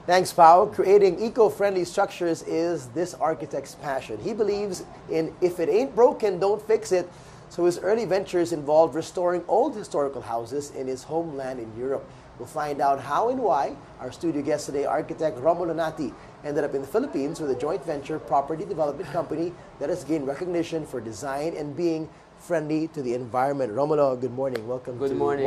Thanks, Pao. Creating eco-friendly structures is this architect's passion. He believes in if it ain't broken, don't fix it. So his early ventures involved restoring old historical houses in his homeland in Europe. We'll find out how and why. Our studio guest today, architect Romulo Nati, ended up in the Philippines with a joint venture property development company that has gained recognition for design and being friendly to the environment. Romulo, good morning. Welcome to Morning.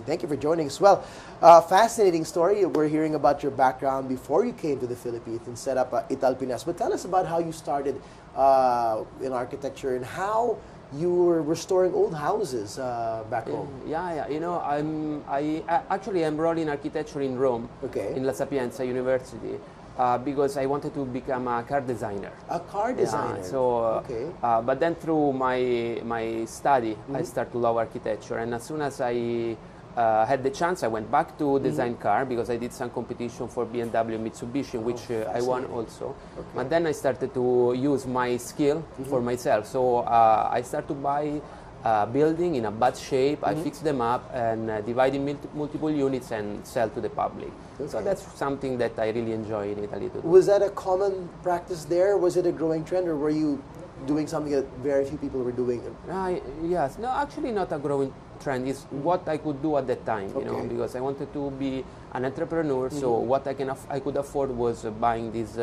Thank you for joining us. Well, fascinating story. We're hearing about your background before you came to the Philippines and set up Italpinas. But tell us about how you started in architecture and how you were restoring old houses back home. Yeah. You know, I actually enrolled in architecture in Rome, in La Sapienza University, because I wanted to become a car designer. A car designer. But then through my study, I started to love architecture, and as soon as I had the chance, I went back to design car because I did some competition for BMW and Mitsubishi, which I won also. But then I started to use my skill for myself. So I started to buy building in a bad shape. I fix them up and divide in multiple units and sell to the public. So that's something that I really enjoy in Italy to do. Was that a common practice there? Was it a growing trend, or were you doing something that very few people were doing? Yes. No, actually not a growing trend. It's what I could do at that time, you know, because I wanted to be an entrepreneur. So what I could afford was buying these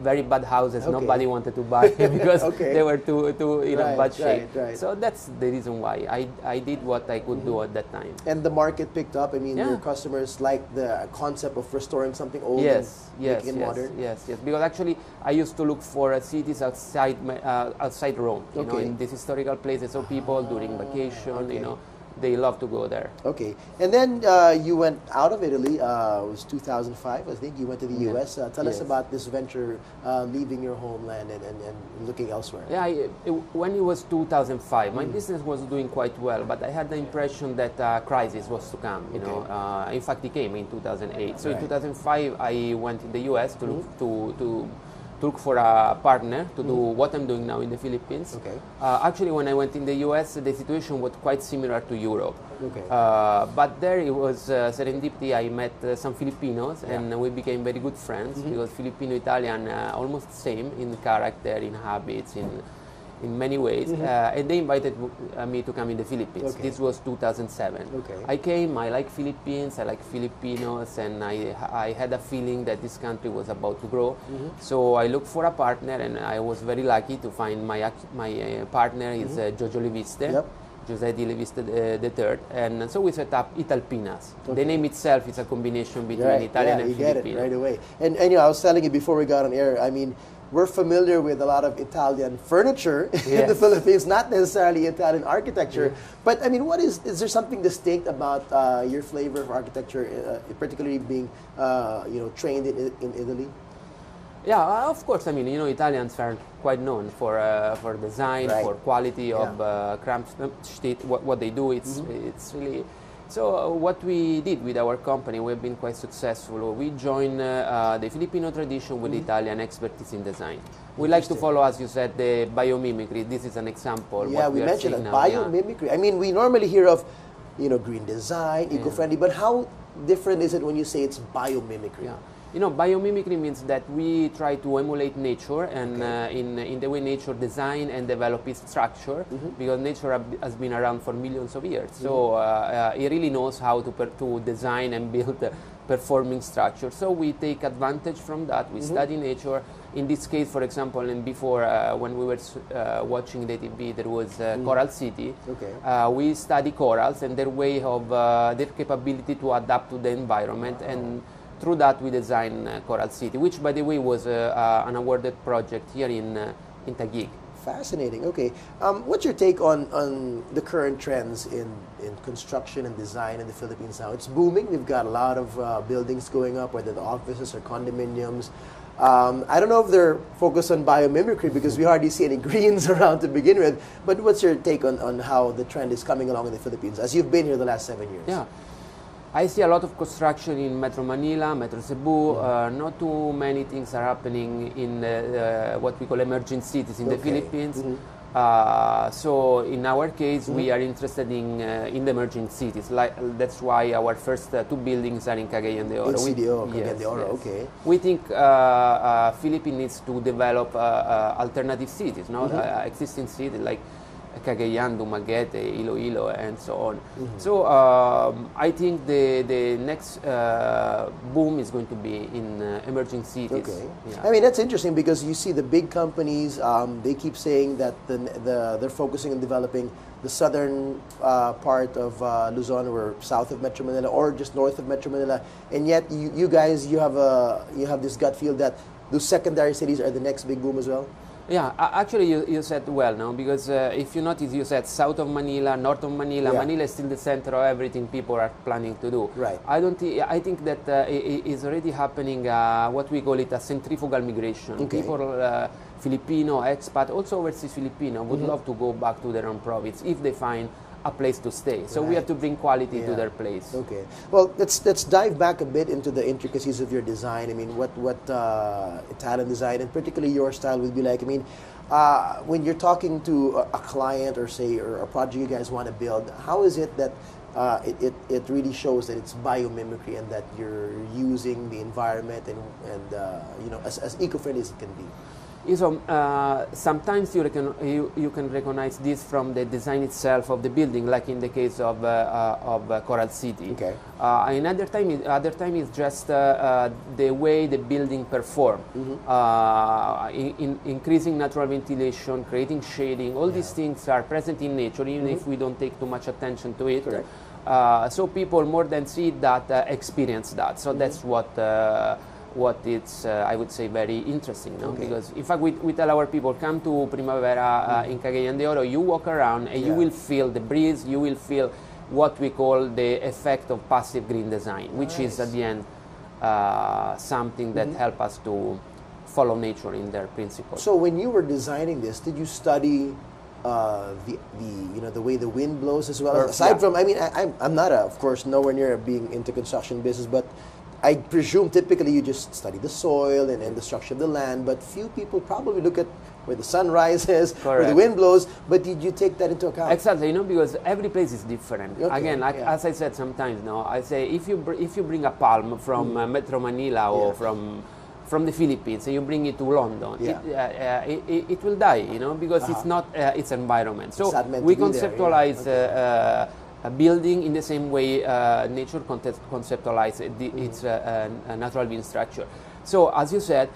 very bad houses nobody wanted to buy because they were too in a bad shape. So that's the reason why I did what I could do at that time. And the market picked up. I mean, your customers liked the concept of restoring something old and making it modern. Yes. Because actually I used to look for cities outside Rome, you know, in these historical places. So people during vacation, you know, they love to go there. And then you went out of Italy. It was 2005, I think. You went to the U.S. Tell us about this venture, leaving your homeland and looking elsewhere. Yeah, when it was 2005, my business was doing quite well, but I had the impression that a crisis was to come. You know, in fact, it came in 2008. So in 2005, I went to the U.S. to look for a partner to do what I'm doing now in the Philippines. Actually, when I went in the US, the situation was quite similar to Europe. But there it was serendipity. I met some Filipinos and we became very good friends because Filipino-Italian almost the same in character, in habits, in many ways. And they invited me to come in the Philippines. This was 2007. I came, I like Philippines, I like Filipinos, and I had a feeling that this country was about to grow. So I looked for a partner, and I was very lucky to find my partner is Jojo Leviste. José Di Leviste III, and so we set up Italpinas. The name itself is a combination between Italian and Filipino. You get it right away. And you know, I was telling you before we got on air, I mean, we're familiar with a lot of Italian furniture in the Philippines, not necessarily Italian architecture. But I mean, is there something distinct about your flavor of architecture, particularly being trained in Italy? Yeah, of course. I mean, you know, Italians are quite known for design, for quality of craftsmanship. What they do, it's really. So what we did with our company, we've been quite successful. We joined the Filipino tradition with Italian expertise in design. We like to follow, as you said, the biomimicry. This is an example. Yeah, we mentioned that biomimicry. I mean, we normally hear of, you know, green design, eco-friendly, but how different is it when you say it's biomimicry? You know, biomimicry means that we try to emulate nature and in the way nature design and develop its structure, because nature has been around for millions of years. So it really knows how to design and build performing structure. So we take advantage from that. We study nature. In this case, for example, and before when we were watching the TV, there was Coral City. We study corals and their way of their capability to adapt to the environment, and through that we designed Coral City, which, by the way, was an awarded project here in Taguig. Fascinating. What's your take on the current trends in construction and design in the Philippines now? It's booming. We've got a lot of buildings going up, whether the offices or condominiums. I don't know if they're focused on biomimicry because we hardly see any greens around to begin with, but what's your take on how the trend is coming along in the Philippines as you've been here the last 7 years? Yeah. I see a lot of construction in Metro Manila, Metro Cebu. Not too many things are happening in what we call emerging cities in the Philippines. So in our case, we are interested in the emerging cities. That's why our first two buildings are in Cagayan de Oro. In CDO, Cagayan de Oro, okay. We think Philippines needs to develop alternative cities, existing cities like Cagayan, Dumaguete, Iloilo, and so on. So I think the next boom is going to be in emerging cities. Okay. Yeah. I mean, that's interesting because you see the big companies, they keep saying that they're focusing on developing the southern part of Luzon or south of Metro Manila or just north of Metro Manila, and yet you guys, you have this gut feel that those secondary cities are the next big boom as well? Yeah, actually you said well now, because if you notice, you said south of Manila, north of Manila. Yeah. Manila is still the center of everything people are planning to do. Right. I think that it is already happening, what we call it a centrifugal migration. Okay. People, Filipino, expat, also overseas Filipino, would love to go back to their own province if they find a place to stay. So we have to bring quality to their place. Okay. Well, let's dive back a bit into the intricacies of your design. I mean, what Italian design, and particularly your style, would be like. I mean, when you're talking to a client or a project you guys want to build, how is it that it really shows that it's biomimicry and that you're using the environment and as eco-friendly as it can be? So, sometimes you can recognize this from the design itself of the building, like in the case of Coral City. Okay. Another time is just the way the building perform, increasing natural ventilation, creating shading. All these things are present in nature, even if we don't take too much attention to it. So people more than see that, experience that. So that's what it's, I would say, very interesting, no? Because in fact we tell our people, come to Primavera in Cagayan de Oro, you walk around and you will feel the breeze, you will feel what we call the effect of passive green design, which is at the end something that help us to follow nature in their principles. So when you were designing this, did you study the way the wind blows as well? Aside from, I mean, I'm not of course nowhere near being into construction business, but I presume typically you just study the soil and the structure of the land, but few people probably look at where the sun rises, where the wind blows, but did you take that into account? Exactly, because every place is different. Okay, Again, as I said sometimes, I say if you bring a palm from Metro Manila or from the Philippines and you bring it to London, it will die, because it's not its environment. So we conceptualize a building in the same way nature conceptualizes its natural building structure. So as you said,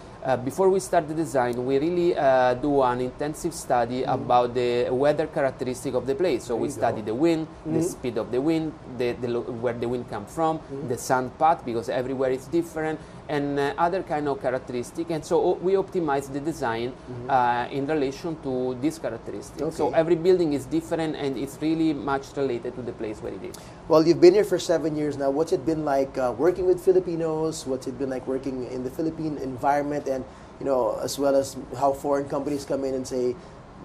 before we start the design, we really do an intensive study about the weather characteristic of the place. So we study the wind, the speed of the wind, where the wind comes from, the sun path, because everywhere is different, and other kind of characteristic. And so we optimize the design in relation to these characteristics. Okay. So every building is different, and it's really much related to the place where it is. Well, you've been here for 7 years now. What's it been like working with Filipinos? What's it been like working in the Philippine environment? And as well as how foreign companies come in and say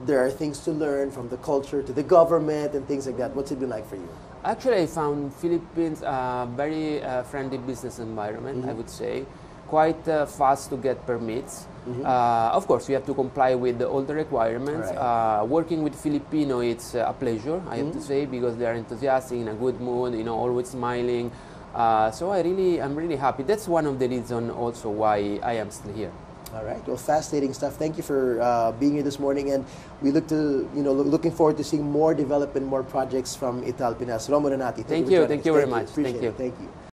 there are things to learn from the culture to the government and things like that. What's it been like for you? Actually, I found Philippines a very friendly business environment, I would say. Quite fast to get permits. Of course, you have to comply with all the requirements. Right. Working with Filipino, it's a pleasure, I have to say, because they are enthusiastic, in a good mood, always smiling. So I'm really happy. That's one of the reasons also why I am still here. All right. Well, fascinating stuff. Thank you for being here this morning, and we looking forward to seeing more development, more projects from Italpinas. Romo Donati. Thank you very much. Appreciate Thank you. it. Thank you.